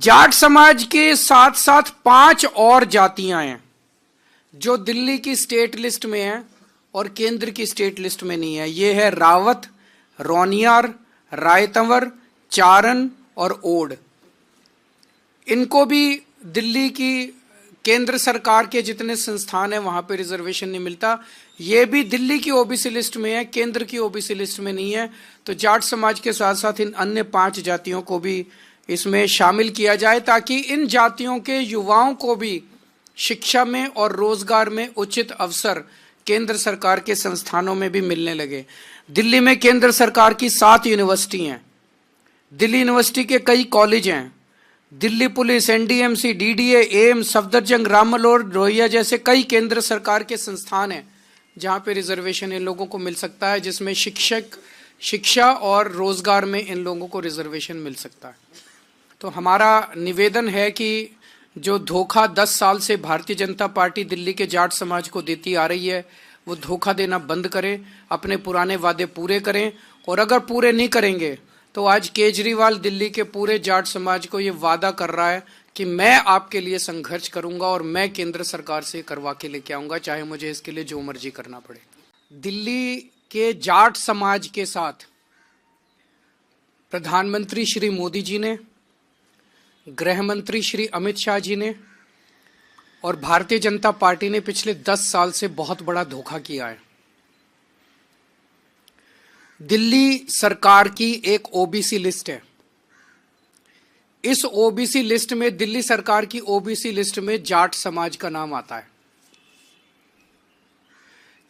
जाट समाज के साथ साथ 5 और जातियां हैं जो दिल्ली की स्टेट लिस्ट में है और केंद्र की स्टेट लिस्ट में नहीं है। ये है रावत, रोनियार, रायतंवर, चारण और ओड। इनको भी दिल्ली की केंद्र सरकार के जितने संस्थान हैं वहां पे रिजर्वेशन नहीं मिलता। ये भी दिल्ली की ओबीसी लिस्ट में है, केंद्र की ओबीसी लिस्ट में नहीं है। तो जाट समाज के साथ साथ इन अन्य 5 जातियों को भी इसमें शामिल किया जाए ताकि इन जातियों के युवाओं को भी शिक्षा में और रोजगार में उचित अवसर केंद्र सरकार के संस्थानों में भी मिलने लगे। दिल्ली में केंद्र सरकार की 7 यूनिवर्सिटी हैं। दिल्ली यूनिवर्सिटी के कई कॉलेज हैं। Delhi police, NDMC, DDA, AIIMS, Safdarjung, Ram Manohar Lohia जैसे कई केंद्र सरकार के संस्थान हैं जहां पे रिजर्वेशन इन लोगों को मिल सकता है, जिसमें शिक्षा और रोजगार में इन लोगों को रिजर्वेशन मिल सकता है। तो हमारा निवेदन है कि जो धोखा 10 साल से भारतीय जनता पार्टी दिल्ली के जाट समाज को देती आ रही है वो धोखा देना बंद करें, अपने पुराने वादे पूरे करें। और अगर पूरे नहीं करेंगे तो आज केजरीवाल दिल्ली के पूरे जाट समाज को ये वादा कर रहा है कि मैं आपके लिए संघर्ष करूंगा और मैं केंद्र सरकार से करवा के लेके आऊंगा, चाहे मुझे इसके लिए जो मर्जी करना पड़े। दिल्ली के जाट समाज के साथ प्रधानमंत्री श्री मोदी जी ने, गृह मंत्री श्री अमित शाह जी ने और भारतीय जनता पार्टी ने पिछले 10 साल से बहुत बड़ा धोखा किया है। दिल्ली सरकार की एक ओबीसी लिस्ट है। इस ओबीसी लिस्ट में, दिल्ली सरकार की ओबीसी लिस्ट में जाट समाज का नाम आता है।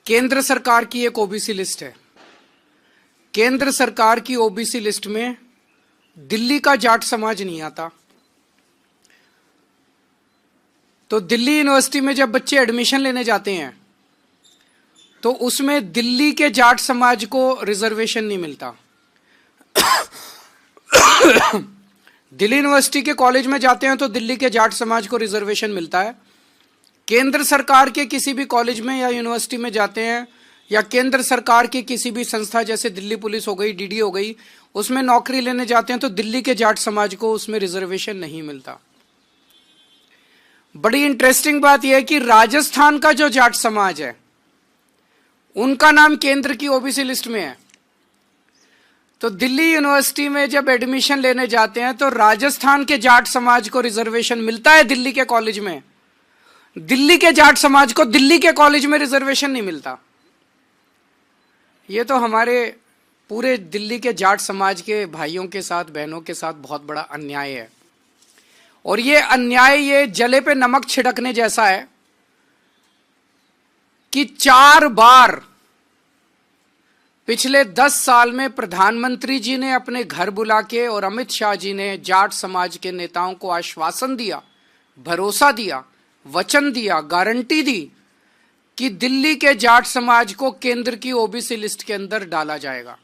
केंद्र सरकार की एक ओबीसी लिस्ट है। केंद्र सरकार की ओबीसी लिस्ट में दिल्ली का जाट समाज नहीं आता। तो दिल्ली यूनिवर्सिटी में जब बच्चे एडमिशन लेने जाते हैं तो उसमें दिल्ली के जाट समाज को रिजर्वेशन नहीं मिलता। दिल्ली यूनिवर्सिटी के कॉलेज में जाते हैं तो दिल्ली के जाट समाज को रिजर्वेशन मिलता है। केंद्र सरकार के किसी भी कॉलेज में या यूनिवर्सिटी में जाते हैं या केंद्र सरकार की किसी भी संस्था जैसे दिल्ली पुलिस हो गई, डीडी हो गई, उसमें नौकरी लेने जाते हैं तो दिल्ली के जाट समाज को उसमें रिजर्वेशन नहीं मिलता। बड़ी इंटरेस्टिंग बात यह है कि राजस्थान का जो जाट समाज है उनका नाम केंद्र की ओबीसी लिस्ट में है। तो दिल्ली यूनिवर्सिटी में जब एडमिशन लेने जाते हैं तो राजस्थान के जाट समाज को रिजर्वेशन मिलता है दिल्ली के कॉलेज में, दिल्ली के जाट समाज को दिल्ली के कॉलेज में रिजर्वेशन नहीं मिलता। यह तो हमारे पूरे दिल्ली के जाट समाज के भाइयों के साथ, बहनों के साथ बहुत बड़ा अन्याय है। और ये अन्याय ये जले पे नमक छिड़कने जैसा है कि 4 बार पिछले 10 साल में प्रधानमंत्री जी ने अपने घर बुला के और अमित शाह जी ने जाट समाज के नेताओं को आश्वासन दिया, भरोसा दिया, वचन दिया, गारंटी दी कि दिल्ली के जाट समाज को केंद्र की ओबीसी लिस्ट के अंदर डाला जाएगा।